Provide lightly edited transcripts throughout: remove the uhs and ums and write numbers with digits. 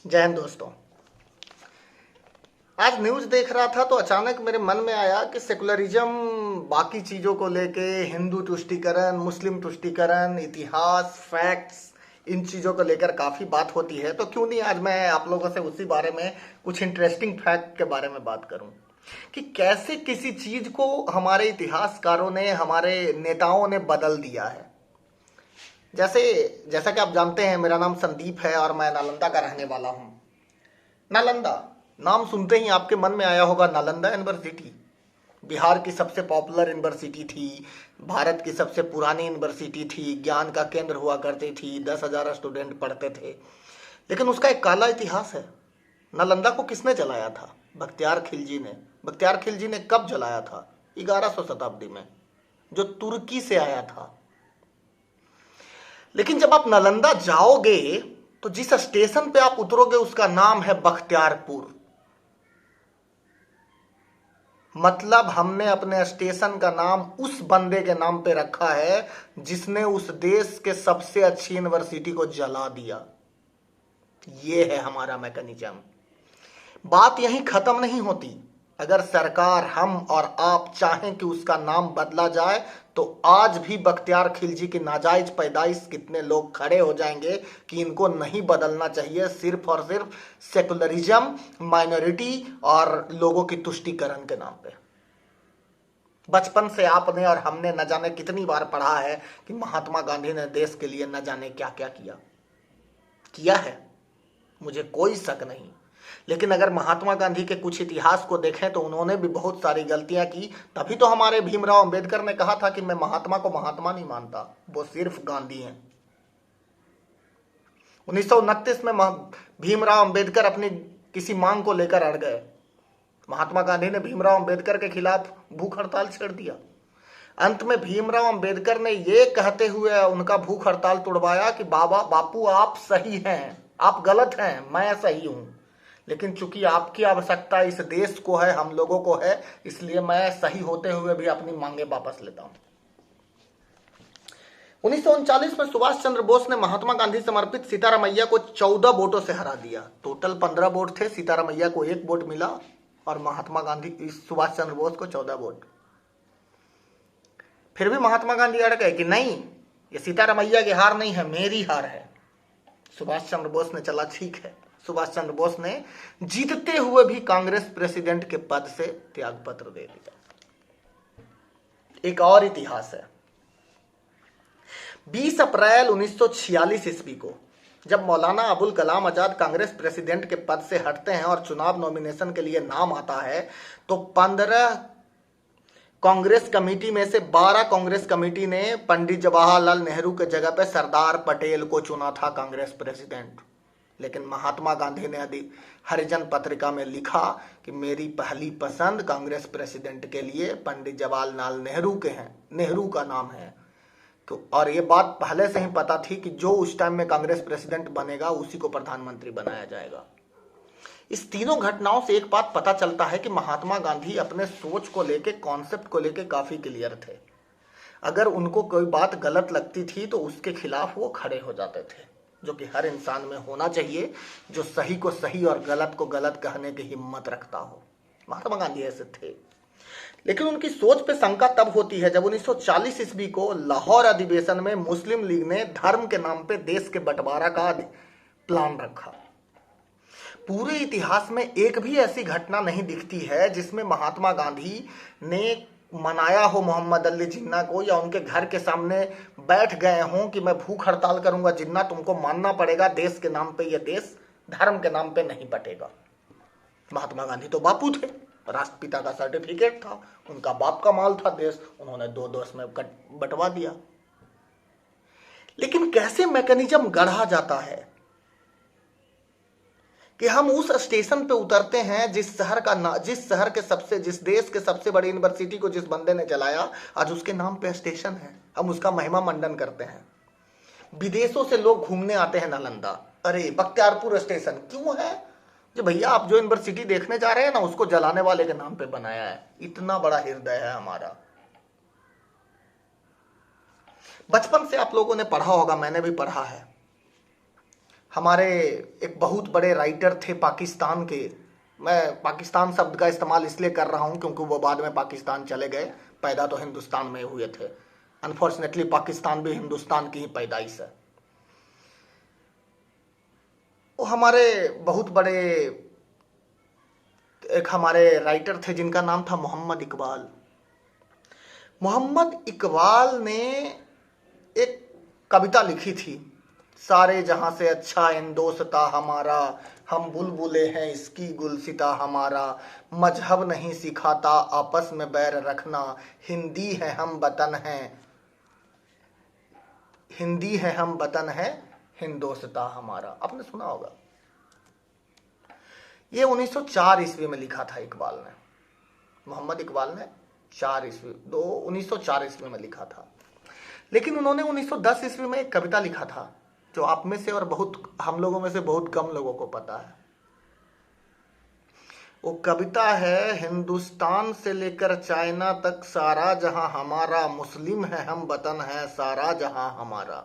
जय हिंद दोस्तों। आज न्यूज़ देख रहा था तो अचानक मेरे मन में आया कि सेकुलरिज्म बाकी चीज़ों को लेके हिंदू तुष्टीकरण, मुस्लिम तुष्टीकरण, इतिहास, फैक्ट्स, इन चीज़ों को लेकर काफ़ी बात होती है, तो क्यों नहीं आज मैं आप लोगों से उसी बारे में कुछ इंटरेस्टिंग फैक्ट के बारे में बात करूं कि कैसे किसी चीज़ को हमारे इतिहासकारों ने, हमारे नेताओं ने बदल दिया है। जैसे जैसा कि आप जानते हैं, मेरा नाम संदीप है और मैं नालंदा का रहने वाला हूँ। नालंदा नाम सुनते ही आपके मन में आया होगा नालंदा यूनिवर्सिटी। बिहार की सबसे पॉपुलर यूनिवर्सिटी थी, भारत की सबसे पुरानी यूनिवर्सिटी थी, ज्ञान का केंद्र हुआ करती थी, 10,000 स्टूडेंट पढ़ते थे। लेकिन उसका एक काला इतिहास है। नालंदा को किसने जलाया था? बख्तियार खिलजी ने। बख्तियार खिलजी ने कब जलाया था? 1100 शताब्दी में, जो तुर्की से आया था। लेकिन जब आप नालंदा जाओगे तो जिस स्टेशन पे आप उतरोगे उसका नाम है बख्तियारपुर। मतलब हमने अपने स्टेशन का नाम उस बंदे के नाम पे रखा है जिसने उस देश के सबसे अच्छी यूनिवर्सिटी को जला दिया। ये है हमारा मैकेनिज्म। बात यहीं खत्म नहीं होती। अगर सरकार, हम और आप चाहें कि उसका नाम बदला जाए तो आज भी बख्तियार खिलजी की नाजायज पैदाइश कितने लोग खड़े हो जाएंगे कि इनको नहीं बदलना चाहिए, सिर्फ और सिर्फ सेकुलरिज्म, माइनॉरिटी और लोगों की तुष्टीकरण के नाम पे। बचपन से आपने और हमने न जाने कितनी बार पढ़ा है कि महात्मा गांधी ने देश के लिए न जाने क्या क्या किया है, मुझे कोई शक नहीं। लेकिन अगर महात्मा गांधी के कुछ इतिहास को देखें तो उन्होंने भी बहुत सारी गलतियां की। तभी तो हमारे भीमराव अंबेडकर ने कहा था कि मैं महात्मा को महात्मा नहीं मानता, वो सिर्फ गांधी हैं। 1929 में भीमराव अंबेडकर अपनी किसी मांग को लेकर अड़ गए। महात्मा गांधी ने भीमराव अंबेडकर के खिलाफ भूख हड़ताल छेड़ दिया। अंत में भीमराव अंबेडकर ने यह कहते हुए उनका भूख हड़ताल तोड़वाया कि बापू आप सही हैं, आप गलत हैं, मैं सही हूं। लेकिन चूंकि आपकी आवश्यकता इस देश को है, हम लोगों को है, इसलिए मैं सही होते हुए भी अपनी मांगे वापस लेता हूं। 1939 में सुभाष चंद्र बोस ने महात्मा गांधी समर्पित सीतारामैया को 14 वोटों से हरा दिया। टोटल 15 वोट थे, सीतारामैया को 1 वोट मिला और महात्मा गांधी, सुभाष चंद्र बोस को 14 वोट। फिर भी महात्मा गांधी अड़ गए कि नहीं, ये सीतारामैया की हार नहीं है, मेरी हार है। सुभाष चंद्र बोस ने चला ठीक है। सुभाष चंद्र बोस ने जीतते हुए भी कांग्रेस प्रेसिडेंट के पद से त्यागपत्र दे दिया। एक और इतिहास है। 20 अप्रैल 1946 ईस्वी को जब मौलाना अबुल कलाम आजाद कांग्रेस प्रेसिडेंट के पद से हटते हैं और चुनाव नॉमिनेशन के लिए नाम आता है तो 15 कांग्रेस कमेटी में से 12 कांग्रेस कमेटी ने पंडित जवाहरलाल नेहरू के जगह पे सरदार पटेल को चुना था कांग्रेस प्रेसिडेंट। लेकिन महात्मा गांधी ने हरिजन पत्रिका में लिखा कि मेरी पहली पसंद कांग्रेस प्रेसिडेंट के लिए पंडित जवाहरलाल नेहरू के हैं, नेहरू का नाम है। और ये बात पहले से ही पता थी कि जो उस टाइम में कांग्रेस प्रेसिडेंट बनेगा उसी को प्रधानमंत्री बनाया जाएगा। इस तीनों घटनाओं से एक बात पता चलता है कि महात्मा गांधी अपने सोच को लेके, कॉन्सेप्ट को लेके काफी क्लियर थे। अगर उनको कोई बात गलत लगती थी तो उसके खिलाफ वो खड़े हो जाते थे, जो कि हर इंसान में होना चाहिए, जो सही को सही और गलत को गलत कहने की हिम्मत रखता हो। महात्मा गांधी ऐसे थे। लेकिन उनकी सोच पे शंका तब होती है जब 1940 ईस्वी को लाहौर अधिवेशन में मुस्लिम लीग ने धर्म के नाम पे देश के बंटवारा का प्लान रखा। पूरे इतिहास में एक भी ऐसी घटना नहीं दिखती है जिसमें महात्मा गांधी ने मनाया हो मोहम्मद अली जिन्ना को, या उनके घर के सामने बैठ गए हों कि मैं भूख हड़ताल करूंगा जिन्ना, तुमको मानना पड़ेगा, देश के नाम पे ये देश धर्म के नाम पे नहीं बटेगा। महात्मा गांधी तो बापू थे, राष्ट्रपिता का सर्टिफिकेट था, उनका बाप का माल था देश, उन्होंने 2-2 में बंटवा दिया। लेकिन कैसे मैकेनिज्म गढ़ा जाता है कि हम उस स्टेशन पे उतरते हैं जिस देश के सबसे बड़ी यूनिवर्सिटी को जिस बंदे ने जलाया, आज उसके नाम पे स्टेशन है, हम उसका महिमा मंडन करते हैं। विदेशों से लोग घूमने आते हैं नालंदा, अरे बख्तियारपुर स्टेशन क्यों है? जो भैया आप जो यूनिवर्सिटी देखने जा रहे हैं ना, उसको जलाने वाले के नाम पे बनाया है। इतना बड़ा हृदय है हमारा। बचपन से आप लोगों ने पढ़ा होगा, मैंने भी पढ़ा है, हमारे एक बहुत बड़े राइटर थे पाकिस्तान के, मैं पाकिस्तान शब्द का इस्तेमाल इसलिए कर रहा हूँ क्योंकि वो बाद में पाकिस्तान चले गए, पैदा तो हिंदुस्तान में हुए थे। अनफॉर्चुनेटली पाकिस्तान भी हिंदुस्तान की ही पैदाइश है। वो हमारे बहुत बड़े एक हमारे राइटर थे जिनका नाम था मोहम्मद इकबाल। मोहम्मद इकबाल ने एक कविता लिखी थी, सारे जहां से अच्छा इंदोस्ता हमारा, हम बुलबुले हैं इसकी गुलसिता हमारा, मजहब नहीं सिखाता आपस में बैर रखना, हिंदी है हम वतन है, हिंदी है हम वतन है, हिंदोस्ता हमारा। आपने सुना होगा। ये 1904 ईस्वी में लिखा था इकबाल ने, मोहम्मद इकबाल ने 1904 ईस्वी में लिखा था। लेकिन उन्होंने 1910 ईस्वी में एक कविता लिखा था जो आप में से और बहुत हम लोगों में से बहुत कम लोगों को पता है। वो कविता है, हिंदुस्तान से लेकर चाइना तक सारा जहां हमारा, मुस्लिम है हम वतन है सारा जहां हमारा।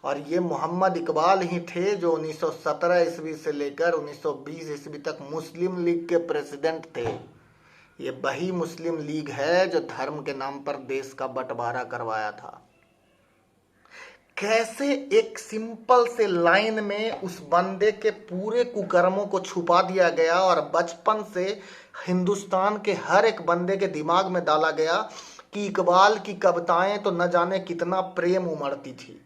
और ये मोहम्मद इकबाल ही थे जो 1917 ईस्वी से लेकर 1920 ईस्वी तक मुस्लिम लीग के प्रेसिडेंट थे। ये वही मुस्लिम लीग है जो धर्म के नाम पर देश का बंटवारा करवाया था। कैसे एक सिंपल से लाइन में उस बंदे के पूरे कुकर्मों को छुपा दिया गया और बचपन से हिंदुस्तान के हर एक बंदे के दिमाग में डाला गया कि इकबाल की कविताएं तो न जाने कितना प्रेम उमड़ती थी।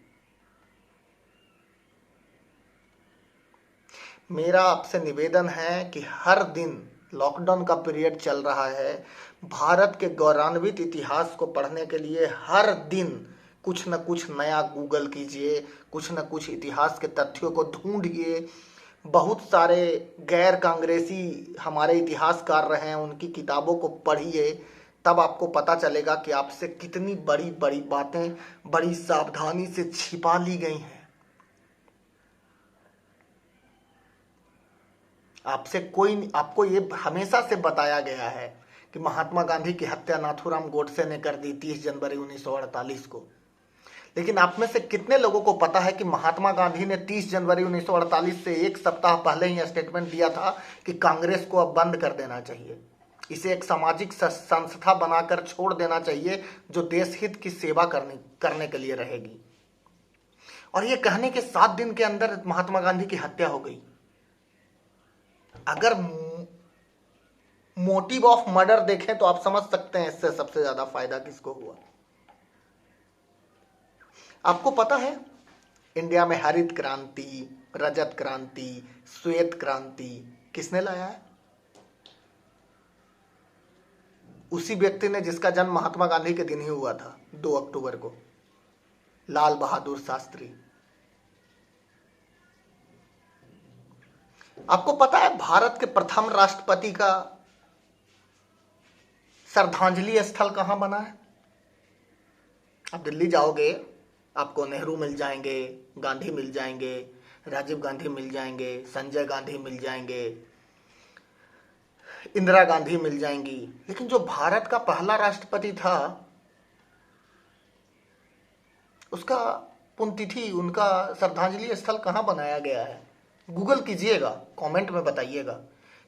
मेरा आपसे निवेदन है कि हर दिन, लॉकडाउन का पीरियड चल रहा है, भारत के गौरवान्वित इतिहास को पढ़ने के लिए हर दिन कुछ न कुछ नया गूगल कीजिए, कुछ न कुछ इतिहास के तथ्यों को ढूंढिए। बहुत सारे गैर कांग्रेसी हमारे इतिहासकार रहे हैं, उनकी किताबों को पढ़िए, तब आपको पता चलेगा कि आपसे कितनी बड़ी बड़ी बातें बड़ी सावधानी से छिपा ली गई हैं। आपको ये हमेशा से बताया गया है कि महात्मा गांधी की हत्या नाथूराम गोडसे ने कर दी 30 जनवरी 1948 को। लेकिन आप में से कितने लोगों को पता है कि महात्मा गांधी ने 30 जनवरी 1948 से एक सप्ताह पहले ही स्टेटमेंट दिया था कि कांग्रेस को अब बंद कर देना चाहिए, इसे एक सामाजिक संस्था बनाकर छोड़ देना चाहिए जो देश हित की सेवा करने के लिए रहेगी। और ये कहने के 7 दिन के अंदर महात्मा गांधी की हत्या हो गई। अगर मोटिव ऑफ मर्डर देखें तो आप समझ सकते हैं इससे सबसे ज्यादा फायदा किसको हुआ। आपको पता है इंडिया में हरित क्रांति, रजत क्रांति, श्वेत क्रांति किसने लाया है? उसी व्यक्ति ने जिसका जन्म महात्मा गांधी के दिन ही हुआ था, 2 अक्टूबर को, लाल बहादुर शास्त्री। आपको पता है भारत के प्रथम राष्ट्रपति का श्रद्धांजलि स्थल कहां बना है? आप दिल्ली जाओगे, आपको नेहरू मिल जाएंगे, गांधी मिल जाएंगे, राजीव गांधी मिल जाएंगे, संजय गांधी मिल जाएंगे, इंदिरा गांधी मिल जाएंगी। लेकिन जो भारत का पहला राष्ट्रपति था, उसका पुण्यतिथि, उनका श्रद्धांजलि स्थल कहां बनाया गया है? गूगल कीजिएगा, कमेंट में बताइएगा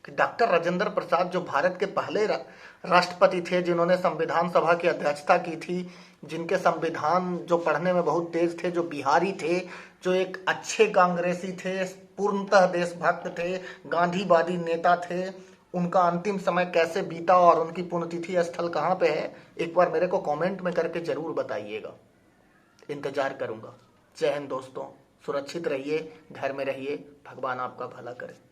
कि डॉक्टर राजेंद्र प्रसाद जो भारत के पहले राष्ट्रपति थे, जिन्होंने संविधान सभा की अध्यक्षता की थी, जिनके संविधान जो पढ़ने में बहुत तेज थे, जो बिहारी थे, जो एक अच्छे कांग्रेसी थे, पूर्णतः देशभक्त थे, गांधीवादी नेता थे, उनका अंतिम समय कैसे बीता और उनकी पुण्यतिथि स्थल कहाँ पे है, एक बार मेरे को कमेंट में करके जरूर बताइएगा। इंतजार करूंगा। जय हिंद दोस्तों, सुरक्षित रहिए, घर में रहिए, भगवान आपका भला करे।